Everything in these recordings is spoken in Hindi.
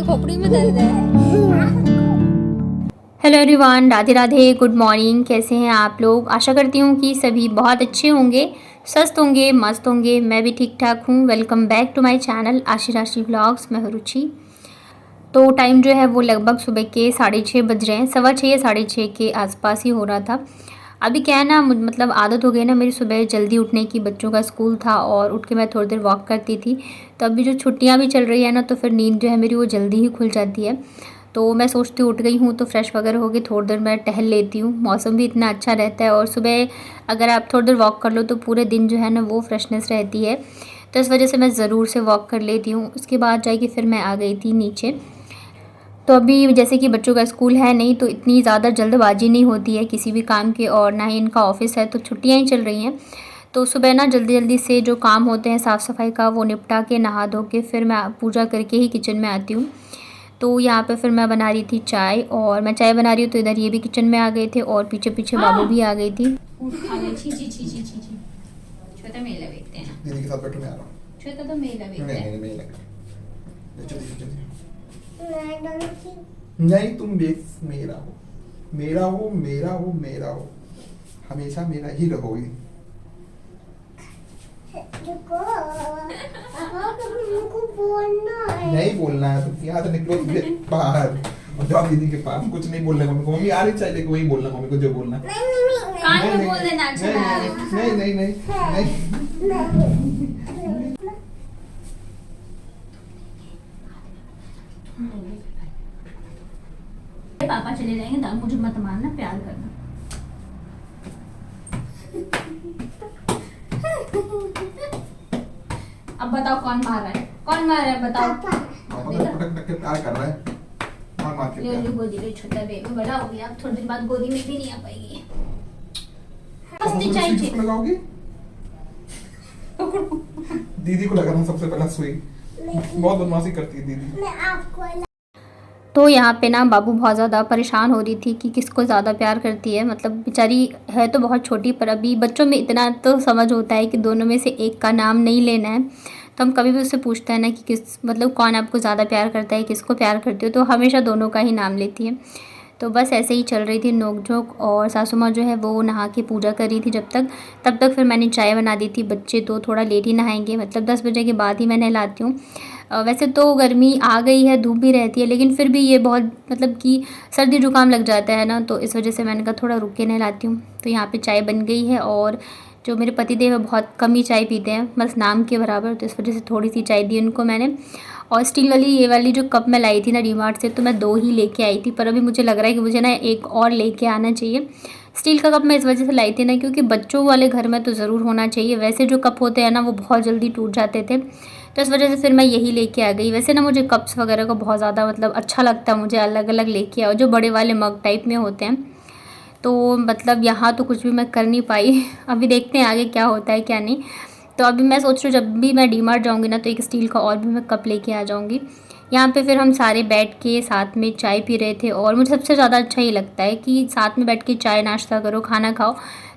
खोपड़ी में दर्द है। Hello everyone, Radhe Radhe, good morning. कैसे हैं आप लोग? आशा करती हूँ कि सभी बहुत अच्छे होंगे, स्वस्थ होंगे, मस्त होंगे। मैं भी ठीक ठाक हूँ। Welcome back to my channel Aashi Rashi vlogs. मैं हूँ रुचि। तो टाइम जो है वो लगभग सुबह के 6:30 बज रहे हैं, 6:15 या 6:30 के आसपास ही हो रहा था। अभी क्या है ना, मतलब आदत हो गई ना मेरी सुबह जल्दी उठने की। बच्चों का स्कूल था और उठ के मैं थोड़ी देर वॉक करती थी। तो अभी जो छुट्टियाँ भी चल रही है ना, तो फिर नींद जो है मेरी वो जल्दी ही खुल जाती है। तो मैं सोचती उठ गई हूँ तो फ्रेश वगैरह होके थोड़ी देर मैं टहल लेती हूँ। मौसम भी इतना अच्छा रहता है और सुबह अगर आप थोड़ी देर वॉक कर लो तो पूरे दिन जो है ना वो फ्रेशनेस रहती है। तो इस वजह से मैं ज़रूर से वॉक कर लेती हूँ। उसके बाद जाके फिर मैं आ गई थी नीचे। तो अभी जैसे कि बच्चों का स्कूल है नहीं, तो इतनी ज़्यादा जल्दबाजी नहीं होती है किसी भी काम की, और ना ही इनका ऑफिस है, तो छुट्टियाँ ही चल रही हैं। तो सुबह ना जल्दी जल्दी से जो काम होते हैं साफ़ सफाई का वो निपटा के नहा धो के फिर मैं पूजा करके ही किचन में आती हूँ। तो यहाँ पे फिर मैं बना रही थी चाय, और मैं चाय बना रही हूँ तो इधर ये भी किचन में आ गए थे और पीछे पीछे बाबू भी आ गई थी। छोटा मेला देखते हैं ना, दीदी के साथ बैठो, मैं आ रहा हूँ। छोटा तो मेला देखते हैं। नहीं नहीं, तुम बेस मेरा हो, मेरा हो, मेरा हो, मेरा हो, हमेशा मेरा ही रहोगे। नहीं बोलना है, तुम यहाँ से निकलो बाहर, जाओ दीदी के पास। कुछ नहीं बोलना मम्मी को, मम्मी आ रही चाहिए, वही बोलना मम्मी को जो बोलना। कान में बोल देना। नहीं नहीं नहीं पापा चले जाएंगे तो मुझे मत मारना, प्यार करना। अब बताओ कौन मार रहा है, कौन मार रहा है बताओ। पटक के प्यार कर रहा है, मार मार के प्यार। गोदी ले, छोटा बेबी बड़ा हो गया, अब थोड़ी देर बाद गोदी में भी नहीं आ पाएगी। लगाओगी दीदी को लगाना सबसे पहला सुई। बहुत बदमाशी करती है दीदी। तो यहाँ पे ना बाबू बहुत ज़्यादा परेशान हो रही थी कि किसको ज़्यादा प्यार करती है। मतलब बेचारी है तो बहुत छोटी, पर अभी बच्चों में इतना तो समझ होता है कि दोनों में से एक का नाम नहीं लेना है। तो हम कभी भी उससे पूछते हैं ना कि किस मतलब कौन आपको ज़्यादा प्यार करता है, किसको प्यार करती हो, तो हमेशा दोनों का ही नाम लेती है। तो बस ऐसे ही चल रही थी नोक-झोंक, और सासू माँ जो है वो नहा के पूजा कर रही थी तब तक फिर मैंने चाय बना दी थी। बच्चे तो थोड़ा लेट ही नहाएंगे, मतलब 10 बजे के बाद ही मैं नहलाती हूँ। वैसे तो गर्मी आ गई है, धूप भी रहती है, लेकिन फिर भी ये बहुत मतलब कि सर्दी जुकाम लग जाता है ना, तो इस वजह से मैंने कहा थोड़ा रुक के नहलाती हूँ। तो यहाँ पे चाय बन गई है, और जो मेरे पतिदेव है बहुत कम ही चाय पीते हैं, बस नाम के बराबर, तो इस वजह से थोड़ी सी चाय दी उनको मैंने। और स्टील वाली ये वाली जो कप मैं लाई थी ना डीमार्ट से, तो मैं 2 ही लेके आई थी, पर अभी मुझे लग रहा है कि मुझे ना एक और लेके आना चाहिए। स्टील का कप मैं इस वजह से लाई थी ना, क्योंकि बच्चों वाले घर में तो ज़रूर होना चाहिए। वैसे जो कप होते हैं ना वो बहुत जल्दी टूट जाते थे, तो इस वजह से फिर मैं यही लेके आ गई। वैसे ना मुझे कप्स वगैरह का बहुत ज़्यादा मतलब अच्छा लगता है, मुझे अलग अलग लेके आओ, जो बड़े वाले मग टाइप में होते हैं। तो मतलब यहाँ तो कुछ भी मैं कर नहीं पाई। अभी देखते हैं आगे क्या होता है क्या नहीं। तो अभी मैं सोच रही हूँ जब भी मैं डीमार्ट जाऊँगी ना, तो एक स्टील का और भी मैं कप लेके आ जाऊँगी। यहाँ पे फिर हम सारे बैठ के साथ में चाय पी रहे थे, और मुझे सबसे ज़्यादा अच्छा ये लगता है कि साथ में बैठ के चाय नाश्ता करो, खाना खाओ।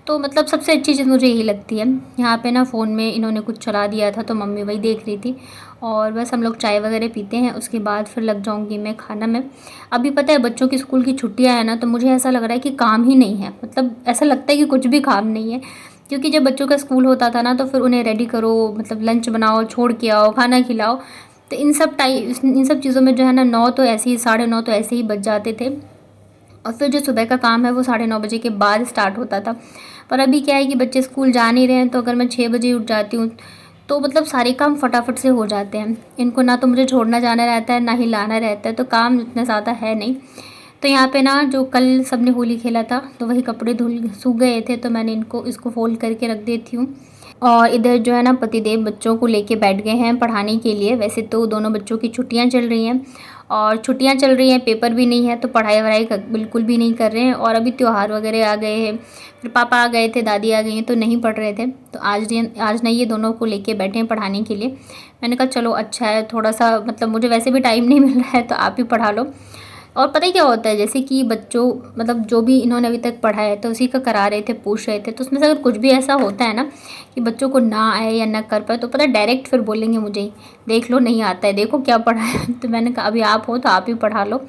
तो मतलब सबसे अच्छी चीज़ मुझे यही लगती है। यहाँ पे ना फ़ोन में इन्होंने कुछ चला दिया था, तो मम्मी वही देख रही थी, और बस हम लोग चाय वगैरह पीते हैं, उसके बाद फिर लग जाऊँगी मैं खाना में। अभी पता है बच्चों की स्कूल की छुट्टियाँ हैं ना, तो मुझे ऐसा लग रहा है कि काम ही नहीं है, मतलब ऐसा लगता है कि कुछ भी काम नहीं है। क्योंकि जब बच्चों का स्कूल होता था ना, तो फिर उन्हें रेडी करो, मतलब लंच बनाओ, छोड़ के आओ, खाना खिलाओ, तो इन सब चीज़ों में जो है ना 9 तो ऐसे ही, 9:30 तो ऐसे ही बज जाते थे। और फिर जो सुबह का काम है वो 9:30 बजे के बाद स्टार्ट होता था। पर अभी क्या है कि बच्चे स्कूल जा नहीं रहे हैं, तो अगर मैं 6 बजे उठ जाती हूँ तो मतलब सारे काम फटाफट से हो जाते हैं। इनको ना तो मुझे छोड़ना जाना रहता है, ना ही लाना रहता है, तो काम इतना ज़्यादा है नहीं। तो यहाँ पे ना जो कल सबने होली खेला था, तो वही कपड़े धुल सूख गए थे, तो मैंने इसको फ़ोल्ड करके रख देती हूँ। और इधर जो है ना पतिदेव बच्चों को लेके बैठ गए हैं पढ़ाने के लिए। वैसे तो दोनों बच्चों की छुट्टियां चल रही हैं, और छुट्टियां चल रही हैं, पेपर भी नहीं है, तो पढ़ाई वढ़ाई बिल्कुल भी नहीं कर रहे हैं। और अभी त्यौहार वगैरह आ गए हैं, फिर पापा आ गए थे, दादी आ गई हैं, तो नहीं पढ़ रहे थे। तो आज नहीं, ये दोनों को लेके बैठे हैं पढ़ाने के लिए। मैंने कहा चलो अच्छा है, थोड़ा सा मतलब मुझे वैसे भी टाइम नहीं मिल रहा है, तो आप ही पढ़ा लो। और पता ही क्या होता है, जैसे कि बच्चों मतलब जो भी इन्होंने अभी तक पढ़ा है तो उसी का करा रहे थे, पूछ रहे थे, तो उसमें से अगर कुछ भी ऐसा होता है ना कि बच्चों को ना आए या ना कर पाए तो पता है डायरेक्ट फिर बोलेंगे मुझे ही, देख लो नहीं आता है, देखो क्या पढ़ा है। तो मैंने कहा अभी आप हो तो आप ही पढ़ा लो।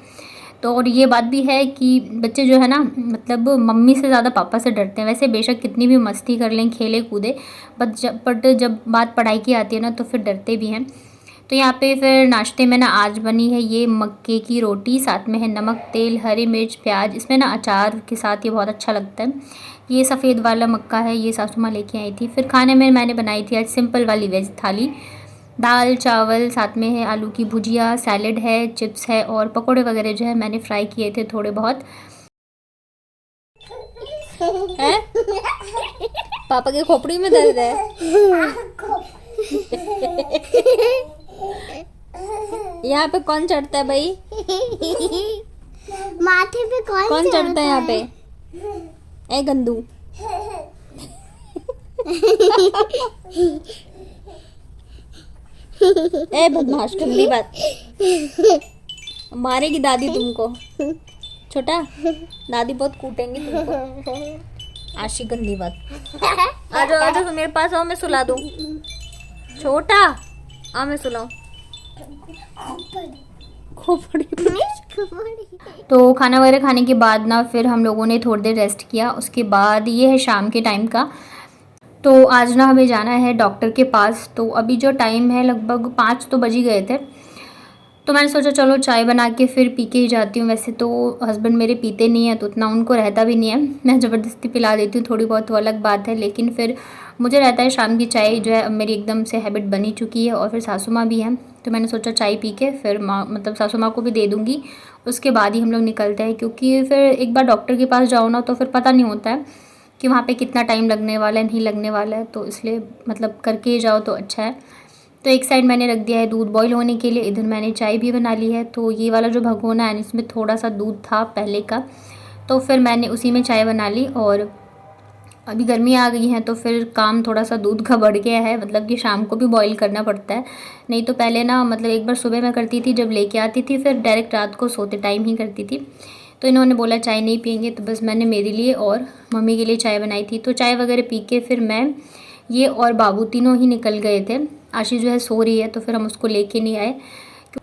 तो और ये बात भी है कि बच्चे जो है ना मतलब मम्मी से ज़्यादा पापा से डरते हैं। वैसे बेशक कितनी भी मस्ती कर लें, खेले कूदे, बट जब बात पढ़ाई की आती है ना तो फिर डरते भी हैं। तो यहाँ पे फिर नाश्ते में ना आज बनी है ये मक्के की रोटी, साथ में है नमक, तेल, हरी मिर्च, प्याज, इसमें ना अचार के साथ ये बहुत अच्छा लगता है। ये सफ़ेद वाला मक्का है, ये सासू माँ लेके आई थी। फिर खाने में मैंने बनाई थी आज सिंपल वाली वेज थाली, दाल चावल, साथ में है आलू की भुजिया, सैलेड है, चिप्स है और पकोड़े वगैरह जो है मैंने फ्राई किए थे थोड़े बहुत। है? पापा के खोपड़ी में दर्द है। यहाँ पे कौन चढ़ता है भाई? माथे पे कौन चढ़ता है यहाँ पे? ए गंदू। ए बदमाश, गंदी बात, मारेगी दादी तुमको। छोटा, दादी बहुत कूटेंगी तुमको। आशी गंदी बात। आ जाओ मेरे पास आओ, मैं सुला दूं। छोटा आ, मैं सुलाऊं। खोपड़ी। तो खाना वगैरह खाने के बाद ना फिर हम लोगों ने थोड़ी देर रेस्ट किया। उसके बाद ये है शाम के टाइम का। तो आज ना हमें जाना है डॉक्टर के पास। तो अभी जो टाइम है लगभग 5 तो बज ही गए थे। तो मैंने सोचा चलो चाय बना के फिर पी के ही जाती हूँ। वैसे तो हस्बैंड मेरे पीते नहीं हैं तो उतना उनको रहता भी नहीं है, मैं ज़बरदस्ती पिला देती हूँ थोड़ी बहुत, वो अलग बात है। लेकिन फिर मुझे रहता है शाम की चाय जो है, अब मेरी एकदम से हैबिट बनी चुकी है। और फिर सासू माँ भी हैं तो मैंने सोचा चाय पी के फिर माँ मतलब सासू माँ को भी दे दूँगी, उसके बाद ही हम लोग निकलते हैं। क्योंकि फिर एक बार डॉक्टर के पास जाओ ना तो फिर पता नहीं होता है कि वहाँ पे कितना टाइम लगने वाला है, नहीं लगने वाला है, तो इसलिए मतलब करके ही जाओ तो अच्छा है। तो एक साइड मैंने रख दिया है दूध बॉईल होने के लिए, इधर मैंने चाय भी बना ली है। तो ये वाला जो भगोना है इसमें थोड़ा सा दूध था पहले का, तो फिर मैंने उसी में चाय बना ली। और अभी गर्मी आ गई है तो फिर काम थोड़ा सा दूध का बढ़ गया है, मतलब कि शाम को भी बॉईल करना पड़ता है। नहीं तो पहले ना मतलब एक बार सुबह मैं करती थी जब लेके आती थी, फिर डायरेक्ट रात को सोते टाइम ही करती थी। तो इन्होंने बोला चाय नहीं पियेंगे, तो बस मैंने मेरे लिए और मम्मी के लिए चाय बनाई थी। तो चाय वगैरह पी के फिर मैं, ये और बाबू तीनों ही निकल गए थे। आशी जो है सो रही है तो फिर हम उसको लेके नहीं आए।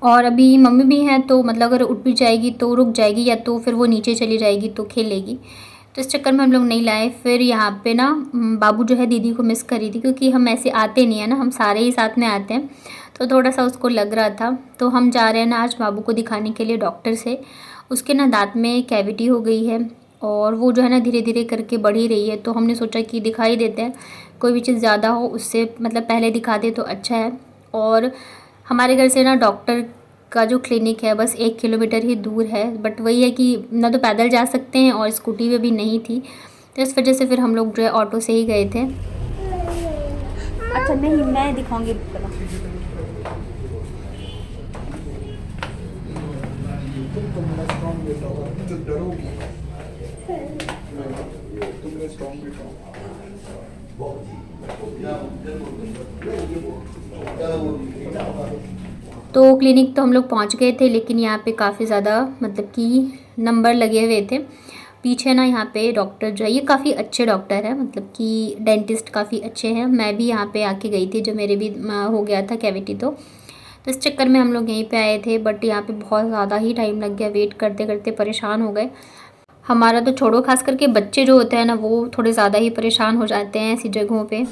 और अभी मम्मी भी हैं तो मतलब अगर उठ भी जाएगी तो रुक जाएगी, या तो फिर वो नीचे चली जाएगी तो खेलेगी, तो इस चक्कर में हम लोग नहीं लाए। फिर यहाँ पे ना बाबू जो है दीदी को मिस करी थी, क्योंकि हम ऐसे आते नहीं है ना, हम सारे ही साथ में आते हैं, तो थोड़ा सा उसको लग रहा था। तो हम जा रहे हैं ना आज बाबू को दिखाने के लिए डॉक्टर से। उसके ना दांत में कैविटी हो गई है और वो जो है ना धीरे धीरे करके बढ़ ही रही है। तो हमने सोचा कि दिखाई देते हैं, कोई भी चीज़ ज़्यादा हो उससे मतलब पहले दिखा दे तो अच्छा है। और हमारे घर से ना डॉक्टर का जो क्लिनिक है बस 1 किलोमीटर ही दूर है, बट वही है कि ना तो पैदल जा सकते हैं और स्कूटी पे भी नहीं थी, तो इस वजह से फिर हम लोग जो है ऑटो से ही गए थे। अच्छा नहीं, मैं दिखाऊंगी। तो क्लिनिक तो हम लोग पहुंच गए थे, लेकिन यहाँ पे काफ़ी ज़्यादा मतलब कि नंबर लगे हुए थे पीछे ना। यहाँ पे डॉक्टर जो है ये काफ़ी अच्छे डॉक्टर है, मतलब कि डेंटिस्ट काफ़ी अच्छे हैं। मैं भी यहाँ पे आके गई थी जब मेरे भी हो गया था कैविटी, तो इस चक्कर में हम लोग यहीं पे आए थे। बट यहाँ पे बहुत ज़्यादा ही टाइम लग गया, वेट करते करते परेशान हो गए। हमारा तो छोड़ो, खास करके बच्चे जो होते हैं ना वो थोड़े ज़्यादा ही परेशान हो जाते हैं ऐसी जगहों पे।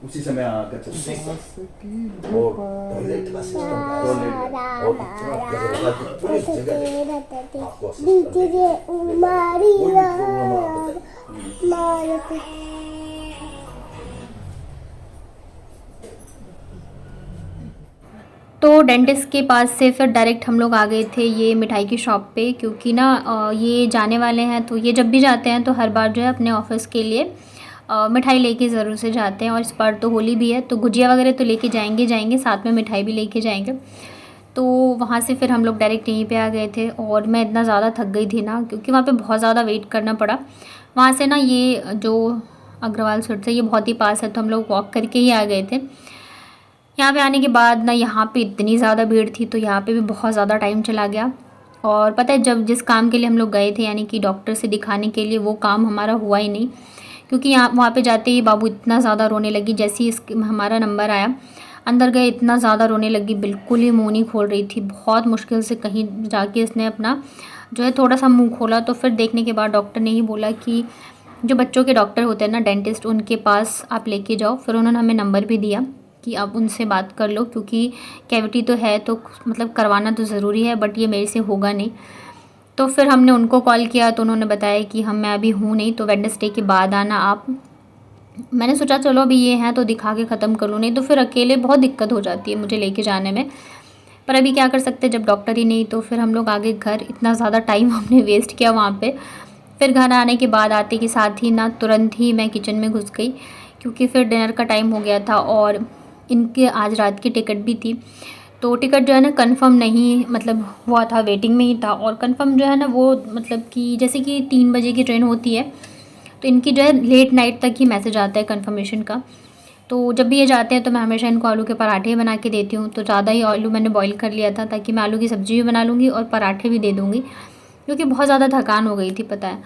उसी समय आकर टॉयलेट का तो डेंटिस्ट के पास से फिर डायरेक्ट हम लोग आ गए थे ये मिठाई की शॉप पे, क्योंकि ना ये जाने वाले हैं तो ये जब भी जाते हैं तो हर बार जो है अपने ऑफिस के लिए मिठाई लेके ज़रूर से जाते हैं। और इस बार तो होली भी है तो गुजिया वगैरह तो लेके जाएंगे, साथ में मिठाई भी लेके जाएंगे। तो वहाँ से फिर हम लोग डायरेक्ट यहीं पे आ गए थे। और मैं इतना ज़्यादा थक गई थी ना, क्योंकि वहाँ पे बहुत ज़्यादा वेट करना पड़ा। वहाँ से ना ये जो अग्रवाल स्वीट से, ये बहुत ही पास है तो हम लोग वॉक करके ही आ गए थे। यहाँ पे आने के बाद ना यहाँ पे इतनी ज़्यादा भीड़ थी तो यहाँ पे भी बहुत ज़्यादा टाइम चला गया। और पता है जब जिस काम के लिए हम लोग गए थे यानी कि डॉक्टर से दिखाने के लिए, वो काम हमारा हुआ ही नहीं, क्योंकि यहाँ वहाँ पे जाते ही बाबू इतना ज़्यादा रोने लगी। जैसे ही हमारा नंबर आया अंदर गए इतना ज़्यादा रोने लगी, बिल्कुल ही मुँह नहीं खोल रही थी। बहुत मुश्किल से कहीं जाके इसने अपना जो है थोड़ा सा मुँह खोला। तो फिर देखने के बाद डॉक्टर ने ही बोला कि जो बच्चों के डॉक्टर होते हैं ना, डेंटिस्ट, उनके पास आप लेके जाओ। फिर उन्होंने हमें नंबर भी दिया कि आप उनसे बात कर लो, क्योंकि कैविटी तो है तो मतलब करवाना तो ज़रूरी है, बट ये मेरे से होगा नहीं। तो फिर हमने उनको कॉल किया तो उन्होंने बताया कि मैं अभी हूँ नहीं, तो वेडनेसडे के बाद आना आप। मैंने सोचा चलो अभी ये हैं तो दिखा के ख़त्म कर लूँ, नहीं तो फिर अकेले बहुत दिक्कत हो जाती है मुझे लेके जाने में। पर अभी क्या कर सकते, जब डॉक्टर ही नहीं, तो फिर हम लोग आगे घर। इतना ज़्यादा टाइम हमने वेस्ट किया वहाँ पे। फिर घर आने के बाद आते के साथ ही ना तुरंत ही मैं किचन में घुस गई, क्योंकि फिर डिनर का टाइम हो गया था और इनके आज रात की टिकट भी थी। तो टिकट जो है ना कंफर्म नहीं मतलब हुआ था, वेटिंग में ही था। और कंफर्म जो है ना वो मतलब कि जैसे कि 3 बजे की ट्रेन होती है तो इनकी जो है लेट नाइट तक ही मैसेज आता है कंफर्मेशन का। तो जब भी ये जाते हैं तो मैं हमेशा इनको आलू के पराठे बना के देती हूँ। तो ज़्यादा ही आलू मैंने बॉईल कर लिया था ताकि मैं आलू की सब्ज़ी भी बना लूँगी और पराठे भी दे दूँगी, क्योंकि बहुत ज़्यादा थकान हो गई थी पता है।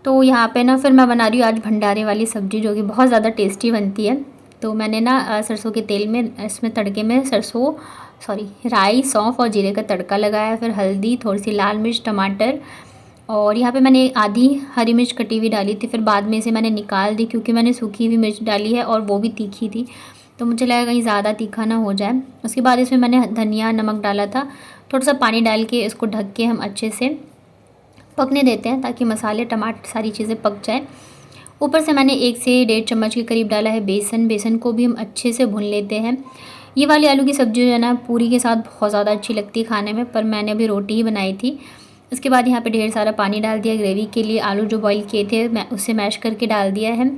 तो यहाँ पे ना फिर मैं बना रही हूँ आज भंडारे वाली सब्ज़ी, जो कि बहुत ज़्यादा टेस्टी बनती है। तो मैंने ना सरसों के तेल में, इसमें तड़के में राई, सौंफ और जीरे का तड़का लगाया। फिर हल्दी, थोड़ी सी लाल मिर्च, टमाटर, और यहाँ पे मैंने आधी हरी मिर्च कटी हुई डाली थी। फिर बाद में इसे मैंने निकाल दी, क्योंकि मैंने सूखी हुई मिर्च डाली है और वो भी तीखी थी, तो मुझे लगा कहीं ज़्यादा तीखा ना हो जाए। उसके बाद इसमें मैंने धनिया, नमक डाला था। थोड़ा सा पानी डाल के इसको ढक के हम अच्छे से पकने देते हैं ताकि मसाले, टमाटर, सारी चीज़ें पक जाए। ऊपर से मैंने 1 से 1.5 चम्मच के करीब डाला है बेसन। बेसन को भी हम अच्छे से भून लेते हैं। ये वाली आलू की सब्ज़ी जो है ना पूरी के साथ बहुत ज़्यादा अच्छी लगती है खाने में, पर मैंने अभी रोटी ही बनाई थी। इसके बाद यहाँ पे ढेर सारा पानी डाल दिया ग्रेवी के लिए। आलू जो बॉईल किए थे मैं उसे मैश करके डाल दिया है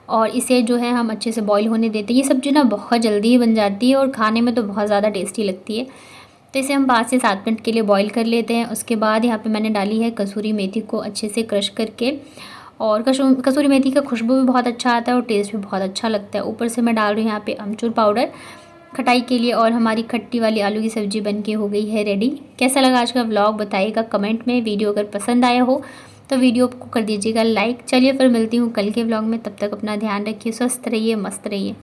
और इसे जो है हम अच्छे से बॉईल होने देते हैं। ये सब्ज़ी ना बहुत जल्दी ही बन जाती है और खाने में तो बहुत ज़्यादा टेस्टी लगती है। तो इसे हम 5 से 7 मिनट के लिए बॉईल कर लेते हैं। उसके बाद यहाँ पे मैंने डाली है कसूरी मेथी को अच्छे से क्रश करके, और कसूरी मेथी का खुशबू भी बहुत अच्छा आता है और टेस्ट भी बहुत अच्छा लगता है। ऊपर से मैं डाल रही हूँ यहाँ पे अमचूर पाउडर खटाई के लिए, और हमारी खट्टी वाली आलू की सब्ज़ी बनके हो गई है रेडी। कैसा लगा आज का व्लॉग बताइएगा कमेंट में। वीडियो अगर पसंद आया हो तो वीडियो को कर दीजिएगा लाइक। चलिए फिर मिलती हूँ कल के व्लॉग में, तब तक अपना ध्यान रखिए, स्वस्थ रहिए, मस्त रहिए।